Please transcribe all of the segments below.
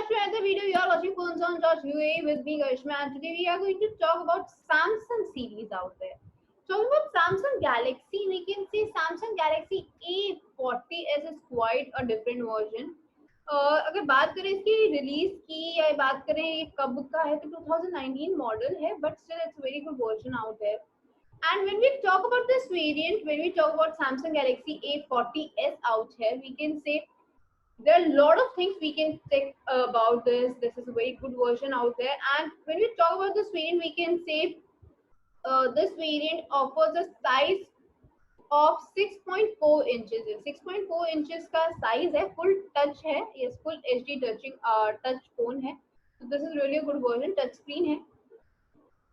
back to another video. You are watching Phones on George UAE with me, Karishma, and today we are going to talk about Samsung series out there. Talking about Samsung Galaxy, we can say Samsung Galaxy A40s is quite a different version. अगर बात करें इसकी release की या बात करें ये कब का है तो 2019 मॉडल है, but still it's a very good version out there. And when we talk about this variant, when we talk about Samsung Galaxy A40s out here, we can say there are a lot of things we can say about this. This is a very good version out there. And when we talk about this variant, we can say this variant offers a size of 6.4 inches. 6.4 inches का size है, full touch है, yes, full HD touching touch phone है. So this is really a good version. Touch screen है.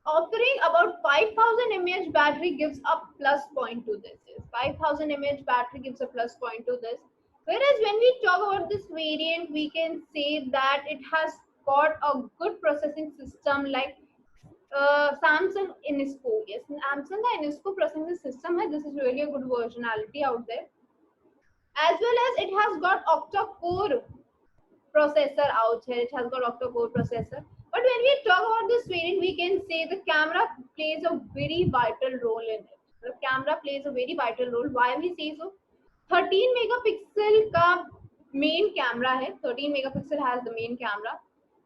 Offering about 5000 mAh battery gives a plus point to this. 5000 mAh battery gives a plus point to this. Whereas when we talk about this variant, we can say that it has got a good processing system like Samsung Inisco. Yes, Samsung का Inisco processing system है. This is really a good versionality out there. As well as it has got octa-core processor out here. It has got octa-core processor. But when we talk about this variant, we can say the camera plays a very vital role in it. The camera plays a very vital role. Why we say so? 13 megapixel का main camera है. 13 megapixel has the main camera.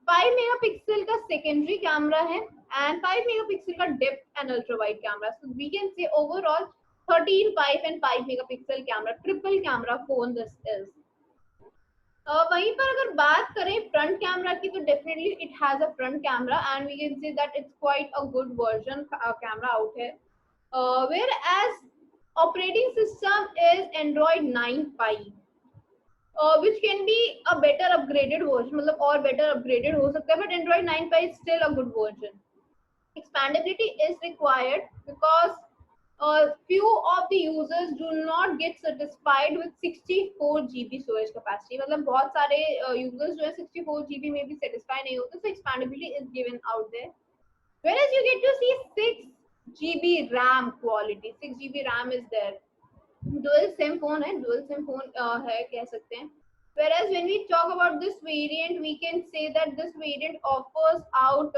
5 megapixel का secondary camera है and 5 megapixel का depth and ultra wide camera. So we can say overall 13, 5 and 5 megapixel camera, triple camera phone this is. वहीं पर अगर बात करें फ्रंट कैमरा की तो definitely it has a front camera and we can say that it's quite a good version camera out है. Whereas operating system is Android 9 Pie, which can be a better upgraded version, मतलब और better upgraded हो सकता है, but Android 9 Pie is still a good version. Expandability is required because few of the users do not get satisfied with 64 GB storage capacity. मतलब बहुत सारे users जो है 64 GB में भी satisfy नहीं होते, so expandability is given out there. Whereas you get to see 6 GB RAM quality. 6 GB RAM is there. Dual SIM phone है, dual SIM phone है कह सकते हैं. Whereas when we talk about this variant, we can say that this variant offers out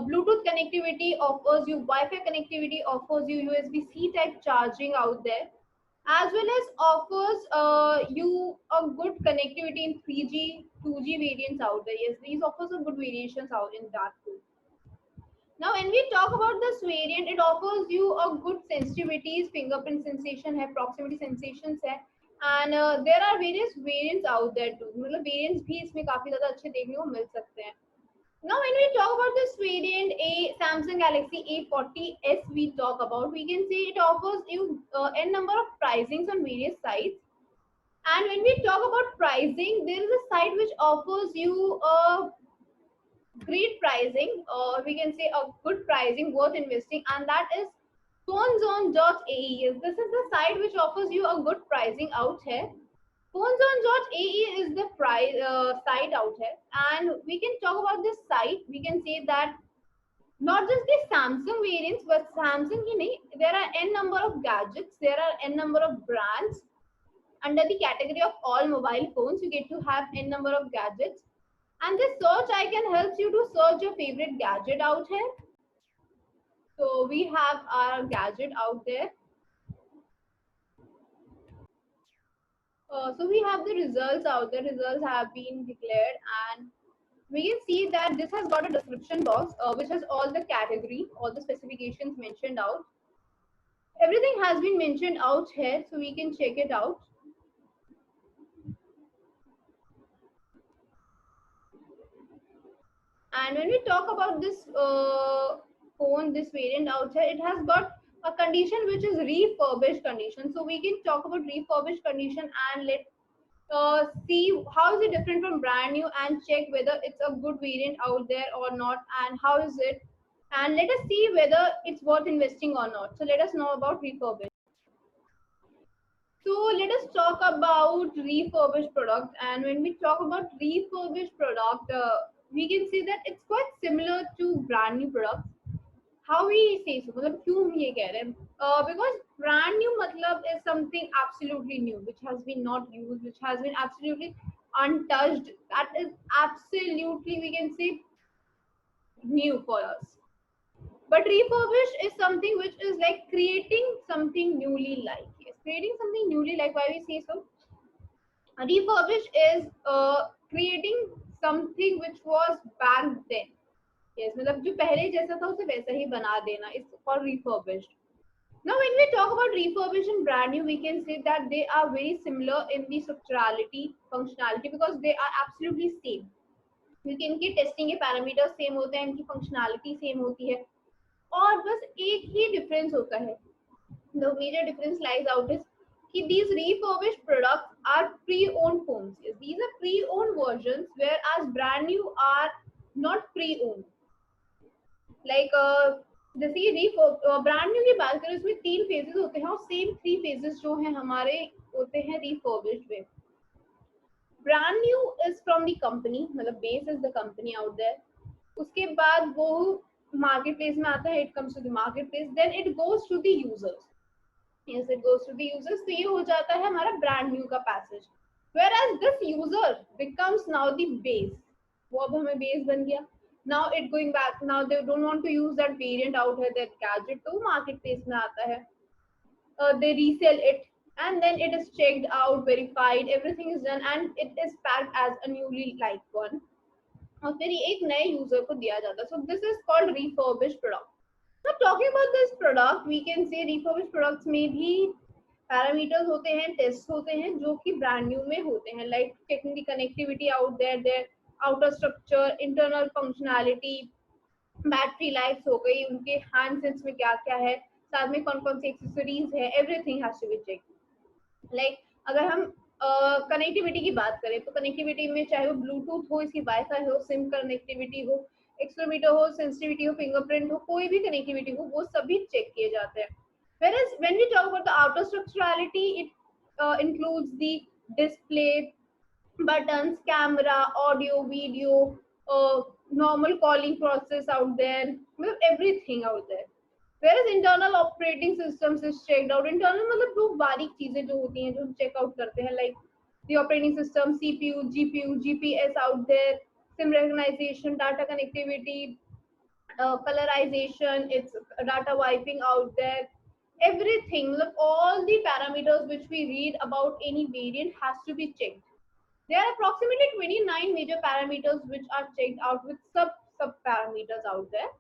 Bluetooth connectivity, offers you Wi-Fi connectivity, offers you USB-C type charging out there, as well as offers you a good connectivity in 3G, 2G variants out there. Yes, these offers a good variations out in that too. Now when we talk about this variant, it offers you a good sensitivities, fingerprint sensation है, proximity sensations है, and there are various variants out there too. मतलब variants भी इसमें काफी ज़्यादा अच्छे देखने को मिल सकते हैं. Now when we talk about this variant, a Samsung Galaxy A40s we talk about, we can say it offers you n number of pricings on various sites. And when we talk about pricing, there is a site which offers you a great pricing, or we can say a good pricing worth investing, and that is PhoneZone.ae. This is the site which offers you a good pricing out here. PhoneZone.ae is the price site out here, and we can talk about this site. We can say that not just the Samsung variants, but Samsung ही नहीं, there are n number of gadgets, there are n number of brands under the category of all mobile phones. You get to have n number of gadgets. And this search icon helps you to search your favorite gadget out here. So we have our gadget out there. So we have the results out there. Results have been declared, and we can see that this has got a description box which has all the category, all the specifications mentioned out. Everything has been mentioned out here, so we can check it out. And when we talk about this phone, this variant out here, it has got a condition which is refurbished condition. So we can talk about refurbished condition and let see how is it different from brand new and check whether it's a good variant out there or not, and how is it, and let us see whether it's worth investing or not. So let us know about refurbished. So let us talk about refurbished product. And when we talk about refurbished product, we can say that it's quite similar to brand new products. How we say so? मतलब क्यों हम ये कह रहे हैं? Because brand new मतलब is something absolutely new, which has been not used, which has been absolutely untouched. That is absolutely, we can say, new for us. But refurbished is something which is like creating something newly like. Yes, creating something newly like. Why we say so? Refurbished is creating something which was back then. Yes, मतलब जो पहले जैसा था उसे वैसा ही बना देना. It's called refurbished. Now, when we talk about refurbished and brand new, we can say that they are very similar in the structurality, functionality, because they are absolutely same. क्योंकि इनके टेस्टिंग के पैरामीटर्स सेम होते हैं, इनकी functionality same होती है, और बस एक ही डिफरेंस होता है. The major difference lies out is कि these refurbished products are pre-owned phones. Yes, these are pre-owned versions, whereas brand new are not pre-owned. Like जैसे ये ब्रांड न्यू की बात करें, उसमें 3 फेजेस होते हैं और सेम 3 फेजेस जो हैं हमारे होते हैं रिफर्बिश्ड में. Brand new is from the company, मतलब base is the company out there. उसके बाद वो मार्केट प्लेस में आता है, it comes to the market place, then it goes to the users. Yes, it goes to the users. तो ये हो जाता है हमारा ब्रांड न्यू का passage. whereas this user becomes now the base. वो अब हमें बेस बन गया. Now it going back, now they don't want to use that variant out here, that gadget, तो market place में आता है. They resell it and then it is checked out, verified, everything is done and it is packed as a newly like one. और फिर ये एक नए user को दिया जाता है. So this is called refurbished product. Now talking about this product, we can say refurbished products में भी पैरामीटर्स होते हैं, टेस्ट होते हैं जो कि ब्रांड न्यू में होते हैं. Like checking the connectivity out there, there outer structure, internal functionality, battery life हो गई, उनके हैंडसेट्स में क्या क्या है, साथ में कौन कौन सी एक्सेसरीज है, everything has to be check. Like अगर हम कनेक्टिविटी की बात करें तो कनेक्टिविटी में चाहे वो ब्लूटूथ हो, इसकी वाईफाई हो, सिम कनेक्टिविटी हो, एक्सलोमीटर हो, सेंसिटिविटी हो, फिंगरप्रिंट हो, कोई भी कनेक्टिविटी हो, वो सभी चेक किए जाते हैं. Whereas when we talk about the outer structurality, it includes the display, buttons, camera, audio, video, normal calling process out there, everything out there. Whereas internal operating systems is checked out. Internal मतलब जो बारीक चीजें जो होती हैं जो check out करते हैं, like the operating system, CPU, GPU, GPS out there, SIM recognition, data connectivity, colorization, it's data wiping out there. Everything, look, all the parameters which we read about any variant has to be checked. There are approximately 29 major parameters which are checked out with sub parameters out there.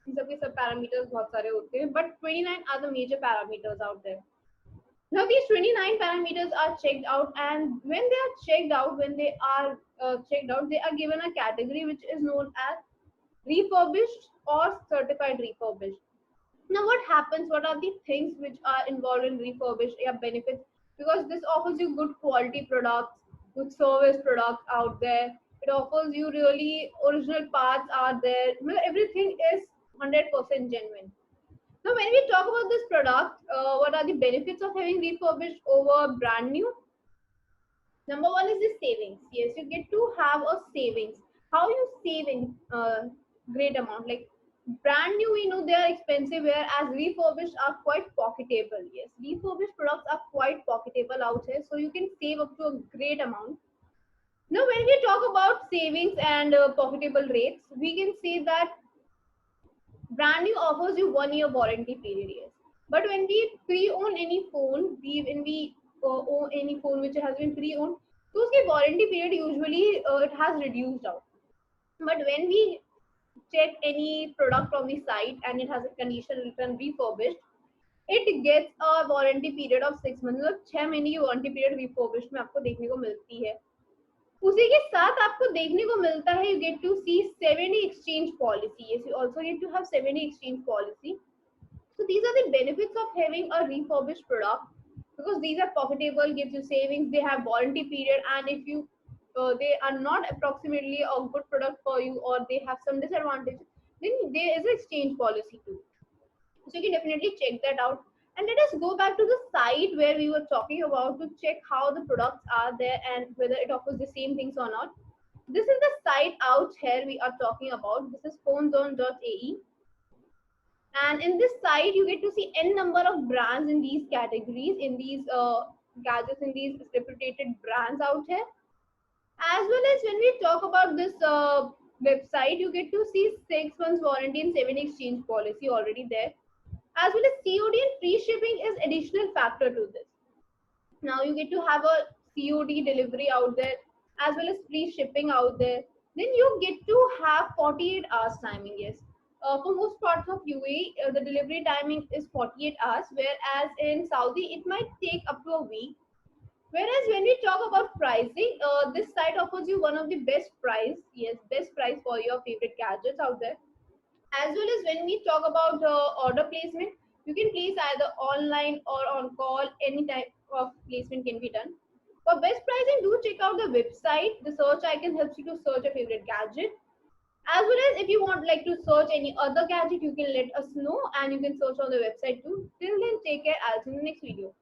इन सबके सब parameters बहुत सारे होते हैं, but 29 are the major parameters out there. Now these 29 parameters are checked out, and when they are checked out, they are given a category which is known as refurbished or certified refurbished. Now what happens, what are the things which are involved in refurbished benefits? Because this offers you good quality products, good service products out there. It offers you really original parts are there. Everything is 100% genuine. Now when we talk about this product, what are the benefits of having refurbished over brand new? Number one is the savings. Yes, you get to have a savings. How you saving great amount? Like brand new, we know they are expensive, whereas refurbished are quite pocketable. Yes, refurbished products are quite pocketable out here, so you can save up to a great amount. Now, when we talk about savings and pocketable rates, we can say that brand new offers you 1 year warranty period. Yes, but when we pre-own any phone, when we own any phone which has been pre-owned, so its warranty period usually it has reduced out. But when we check any product from the site and it has a condition return refurbished, it gets a warranty period of 6 months. मतलब 6 महीने की warranty period refurbished में आपको देखने को मिलती है. उसी के साथ आपको देखने को मिलता है, you get to see 7-day exchange policy. Yes, you also get to have 7-day exchange policy. So these are the benefits of having a refurbished product, because these are profitable, gives you savings, they have warranty period, and if you they are not approximately a good product for you or they have some disadvantages, then there is an exchange policy too. So you can definitely check that out. And let us go back to the site where we were talking about to check how the products are there and whether it offers the same things or not. This is the site out here we are talking about. This is phonezone.ae. And in this site, you get to see n number of brands in these categories, in these gadgets, in these reputed brands out here. we talk about this website, you get to see 6 months warranty and 7 exchange policy already there, as well as COD and free shipping is additional factor to this. Now you get to have a COD delivery out there as well as free shipping out there. Then you get to have 48 hours timing. Yes, for most parts of UAE, the delivery timing is 48 hours, whereas in Saudi it might take up to a week. Whereas when we talk about pricing, this site offers you one of the best price, yes, best price for your favorite gadgets out there. As well as when we talk about order placement, you can place either online or on call. Any type of placement can be done. For best pricing, do check out the website. The search icon helps you to search your favorite gadget. As well as if you want like to search any other gadget, you can let us know and you can search on the website too. Till then, take care. I'll see you in the next video.